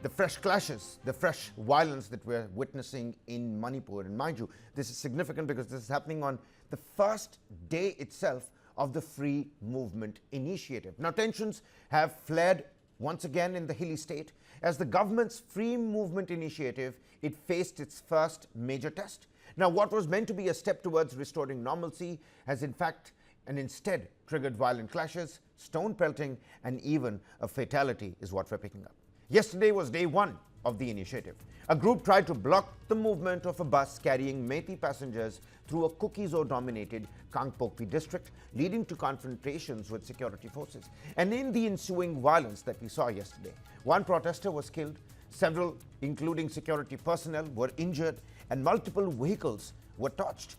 the fresh clashes, the fresh violence that we're witnessing in Manipur. And mind you, this is significant because this is happening on the first day itself of the Free Movement Initiative. Now, tensions have flared once again in the hilly state as the government's Free Movement Initiative, it faced its first major test. Now, what was meant to be a step towards restoring normalcy has in fact and instead triggered violent clashes, stone pelting, and even a fatality is what we're picking up. Yesterday was day one of the initiative. A group tried to block the movement of a bus carrying Meitei passengers through a Kukis-dominated Kangpokpi district, leading to confrontations with security forces. And in the ensuing violence that we saw yesterday, one protester was killed, several, including security personnel, were injured, and multiple vehicles were touched.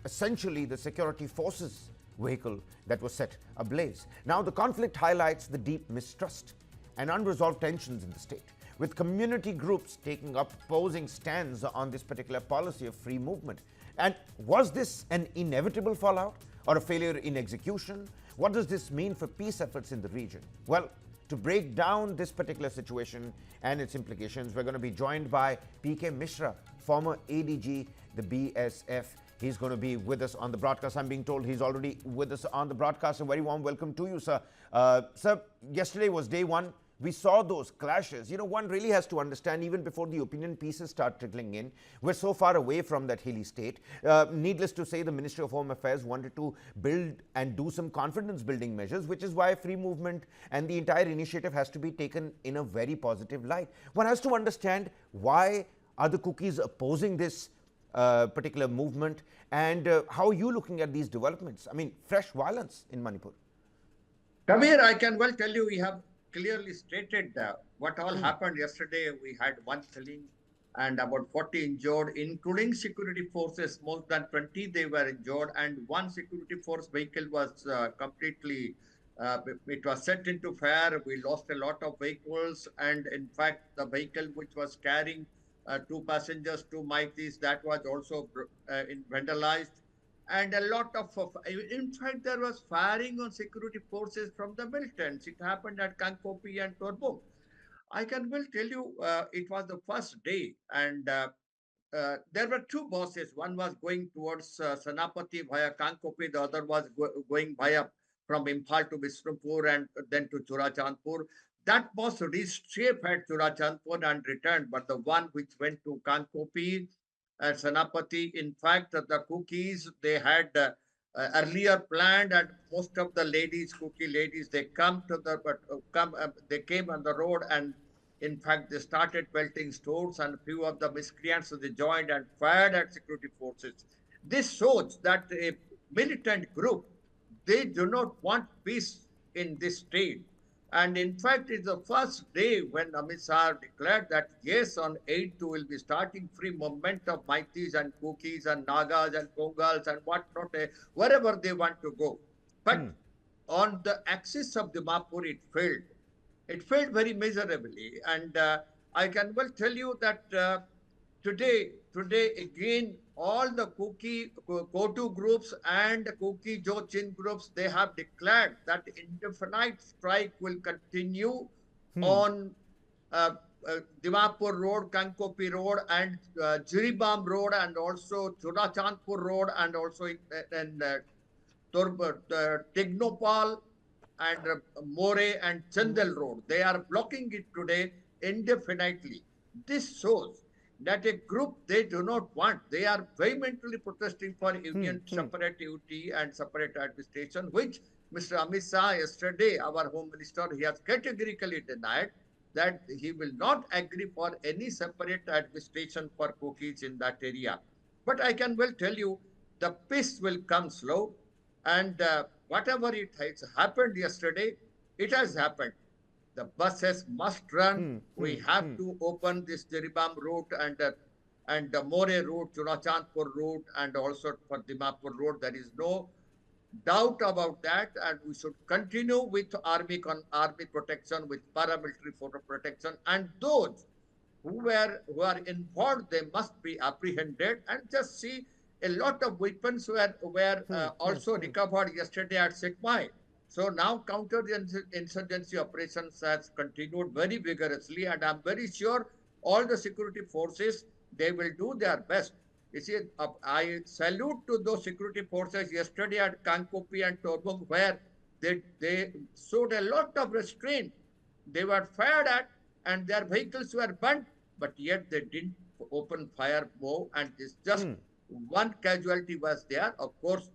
Essentially, the security forces vehicle that was set ablaze. Now, the conflict highlights the deep mistrust and unresolved tensions in the state, with community groups taking up opposing stands on this particular policy of free movement. And was this an inevitable fallout or a failure in execution? What does this mean for peace efforts in the region? Well, to break down this particular situation and its implications, we're going to be joined by P.K. Mishra, former ADG, the BSF. He's going to be with us on the broadcast. I'm being told he's already with us on the broadcast. A very warm welcome to you, sir. Sir, yesterday was day one. We saw those clashes. You know, one really has to understand, even before the opinion pieces start trickling in, we're so far away from that hilly state. Needless to say, the Ministry of Home Affairs wanted to build and do some confidence building measures, which is why free movement and the entire initiative has to be taken in a very positive light. One has to understand why are the Kukis opposing this particular movement, and how are you looking at these developments? I mean, fresh violence in Manipur. Kabir, I can well tell you, we have clearly stated what all happened yesterday. We had one killing and about 40 injured, including security forces. More than 20 they were injured, and one security force vehicle was completely it was set into fire. We lost a lot of vehicles, and in fact the vehicle which was carrying two passengers, two Meiteis, that was also vandalized. And a lot of, in fact, there was firing on security forces from the militants. It happened at Kangpokpi and Torbuk. I can well tell you, it was the first day, and there were two buses. One was going towards Senapati via Kangpokpi, the other was going via from Imphal to Bishnupur and then to Churachandpur. That bus reached safe at Churachandpur and returned, but the one which went to Kangpokpi and Senapati, in fact, the Kukis, they had earlier planned, and most of the ladies, Kuki ladies, they they came on the road, and in fact, they started pelting stones, and a few of the miscreants, they joined and fired at security forces. This shows that a militant group, they do not want peace in this state. And in fact, it's the first day when Amit Shah declared that yes, on 8th we'll be starting free movement of Meiteis and Kukis and Nagas and Kongals and whatnot, wherever they want to go. But on the axis of Dimapur, it failed. It failed very miserably. And I can well tell you that today again, all the Kotu groups and Kuki Jochin groups, they have declared that indefinite strike will continue on Dimapur Road, Kangpokpi Road, and Jiribam Road, and also Churachandpur Road, and also in Tignopal and More and Chandel Road. They are blocking it today indefinitely. This shows that a group they do not want. They are vehemently protesting for union separate duty and separate administration, which Mr. Amit Shah yesterday, our Home Minister, he has categorically denied that he will not agree for any separate administration for Kukis in that area. But I can well tell you, the peace will come slow, and whatever it has happened yesterday, it has happened. The buses must run. We have to open this Jiribam route and the More route, Churachandpur route, and also for Dimapur road. There is no doubt about that, and we should continue with army protection, with paramilitary protection, and those who are involved, they must be apprehended. And just see, a lot of weapons were also recovered yesterday at Sekmai. So now counter-insurgency operations has continued very vigorously, and I'm very sure all the security forces, they will do their best. You see, I salute to those security forces yesterday at Kangpokpi and Torbung, where they showed a lot of restraint. They were fired at, and their vehicles were burnt, but yet they didn't open fire more, and it's just one casualty was there. Of course,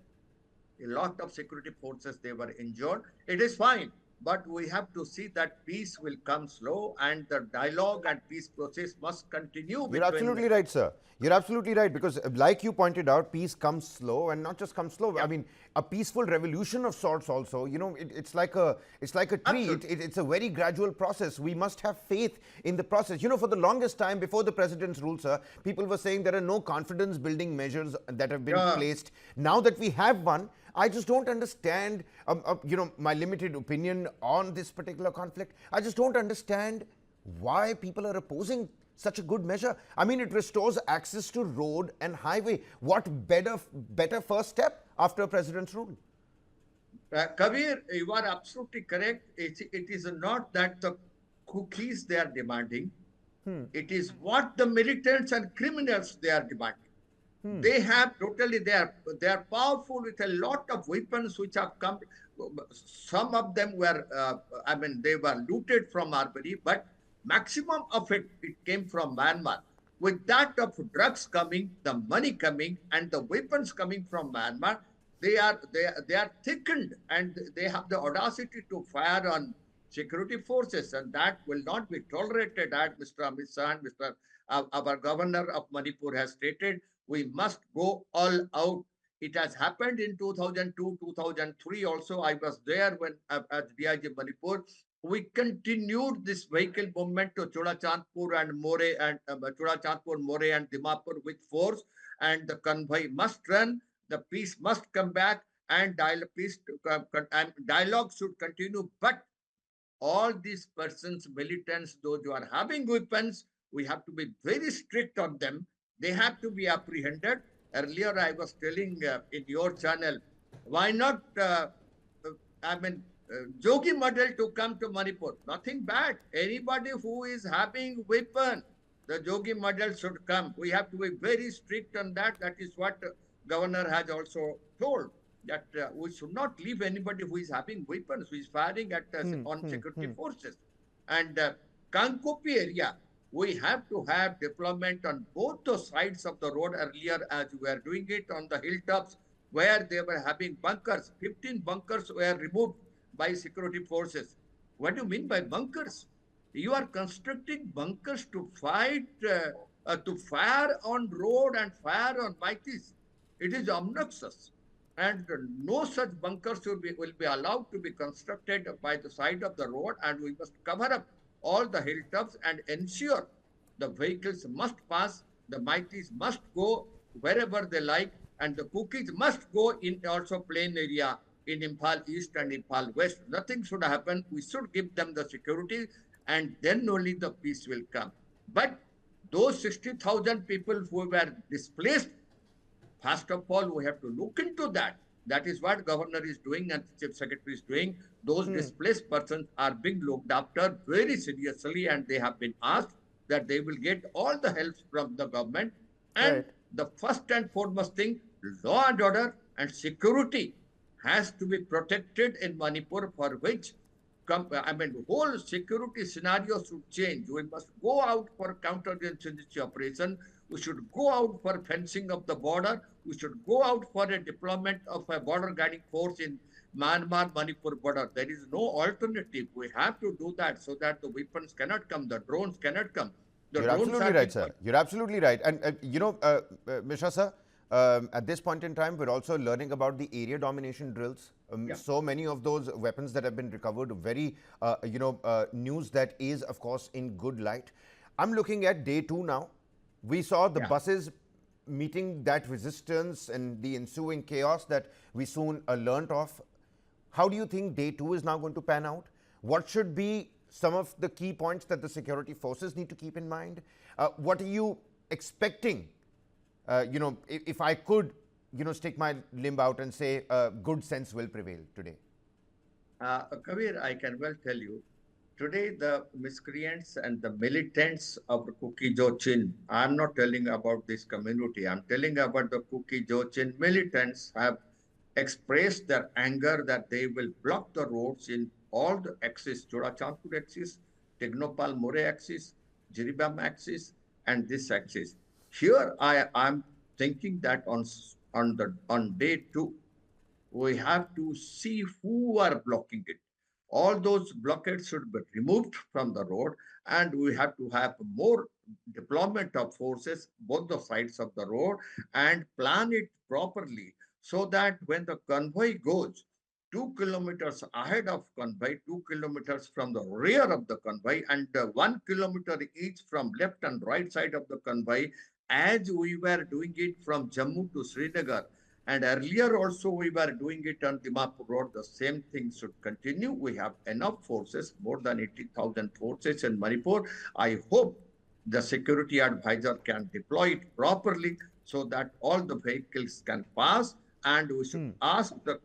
a lot of security forces, they were injured. It is fine, but we have to see that peace will come slow, and the dialogue and peace process must continue You're between. absolutely right, sir. You're absolutely right, because like you pointed out, peace comes slow, and not just comes slow. Yeah, I mean, a peaceful revolution of sorts also, you know, it's like a tree. absolutely. It's a very gradual process. We must have faith in the process. You know, for the longest time before the president's rule, sir, people were saying there are no confidence building measures that have been Yeah. placed. Now that we have one, I just don't understand, you know, my limited opinion on this particular conflict. I just don't understand why people are opposing such a good measure. I mean, it restores access to road and highway. What better first step after a president's rule? Kabir, you are absolutely correct. It is not that the cookies they are demanding. It is what the militants and criminals they are demanding. They have totally, they are powerful with a lot of weapons which have come. Some of them were, I mean, they were looted from Armory, but maximum of it came from Myanmar. With that of drugs coming, the money coming, and the weapons coming from Myanmar, they are thickened, and they have the audacity to fire on security forces, and that will not be tolerated. As Mr. Amit Shah and Mr. Our governor of Manipur has stated, we must go all out. It has happened in 2002, 2003 also. I was there when as DIG Manipur. We continued this vehicle movement to Churachandpur and More and Churachandpur, More and Dimapur with force, and the convoy must run. The peace must come back, and dialogue should continue. But all these persons, militants, those who are having weapons, we have to be very strict on them. They have to be apprehended. Earlier, I was telling in your channel, why not, I mean, Jogi model to come to Manipur? Nothing bad. Anybody who is having weapon, the Jogi model should come. We have to be very strict on that. That is what governor has also told, that we should not leave anybody who is having weapons, who is firing at us on security forces. And Kangpokpi area, we have to have deployment on both the sides of the road earlier, as we were doing it on the hilltops where they were having bunkers. 15 bunkers were removed by security forces. What do you mean by bunkers? You are constructing bunkers to fight, to fire on road and fire on Meiteis. It is obnoxious, and no such bunkers will be allowed to be constructed by the side of the road, and we must cover up all the hilltops and ensure the vehicles must pass, the Meiteis must go wherever they like, and the Kukis must go in also plain area in Imphal East and Imphal West. Nothing should happen. We should give them the security, and then only the peace will come. But those 60,000 people who were displaced, first of all, we have to look into that. That is what governor is doing and chief secretary is doing. Those displaced persons are being looked after very seriously, and they have been asked that they will get all the help from the government. And Right. the first and foremost thing, law and order and security has to be protected in Manipur, for which I mean, whole security scenario should change. We must go out for counterinsurgency operation. We should go out for fencing of the border. We should go out for a deployment of a border guarding force in Myanmar, Manipur border. There is no alternative. We have to do that so that the weapons cannot come, the drones cannot come. The You're drones absolutely are right, being sir. You're absolutely right. And, you know, Mishra sir, at this point in time, we're also learning about the area domination drills. yeah. So many of those weapons that have been recovered, very, you know, news that is, of course, in good light. I'm looking at day 2 now. We saw the Yeah. buses meeting that resistance and the ensuing chaos that we soon learnt of. How do you think day 2 is now going to pan out? What should be some of the key points that the security forces need to keep in mind? What are you expecting? You know, if I could, you know, stick my limb out and say good sense will prevail today. Kabir, I can well tell you, today the miscreants and the militants of the Kuki Jochin, I'm not telling about this community, I'm telling about the Kuki Jochin militants have expressed their anger that they will block the roads in all the axis, Chorachandpur axis, Tegnopal More axis, Jiribam axis, and this axis. Here am thinking that on day two, we have to see who are blocking it. All those blockades should be removed from the road, and we have to have more deployment of forces both the sides of the road and plan it properly so that when the convoy goes 2 kilometers ahead of convoy, 2 kilometers from the rear of the convoy, and 1 kilometer each from left and right side of the convoy, as we were doing it from Jammu to Srinagar, and earlier also we were doing it on Dimapur Road. The same thing should continue. We have enough forces, more than 80,000 forces in Manipur. I hope the security advisor can deploy it properly so that all the vehicles can pass. And we should ask the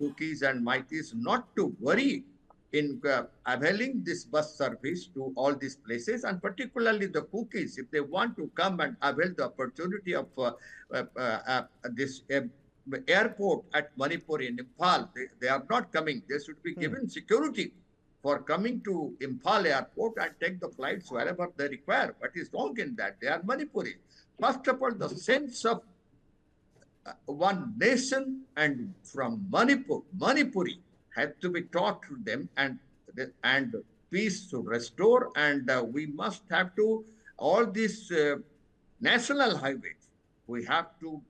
Kukis and Meiteis not to worry in availing this bus service to all these places, and particularly the Kukis, if they want to come and avail the opportunity of this airport at Manipur in Imphal, they are not coming. They should be given security for coming to Imphal airport and take the flights wherever they require. What is wrong in that? They are Manipuri. First of all, the sense of one nation and from Manipuri has to be taught to them, and peace to restore. And we must have to all these national highways. We have to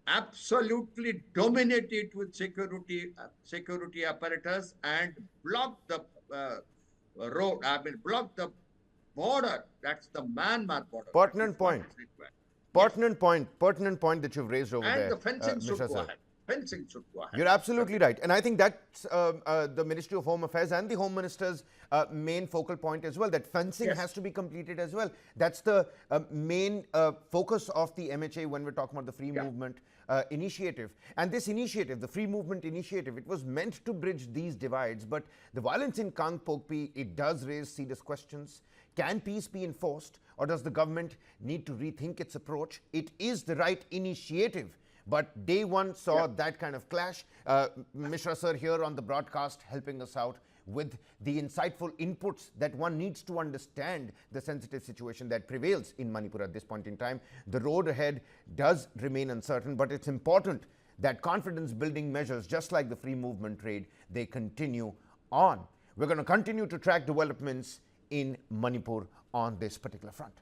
absolutely dominate it with security apparatus and block the road. I mean, block the border. That's the Myanmar border. That is Pertinent what point. is required. Pertinent point that you've raised over And there, the fencing should Mr. go Sir. ahead. Fencing should go ahead. You're absolutely right. And I think that's the Ministry of Home Affairs and the Home Minister's main focal point as well, that fencing Yes. has to be completed as well. That's the main focus of the MHA when we're talking about the Free Movement Initiative. And this initiative, the Free Movement Initiative, it was meant to bridge these divides. But the violence in Kangpokpi, it does raise serious questions. Can peace be enforced, or does the government need to rethink its approach? It is the right initiative, but day one saw that kind of clash. Mishra sir here on the broadcast helping us out with the insightful inputs that one needs to understand the sensitive situation that prevails in Manipur at this point in time. The road ahead does remain uncertain, but it's important that confidence building measures, just like the free movement trade, they continue on. We're going to continue to track developments in Manipur on this particular front.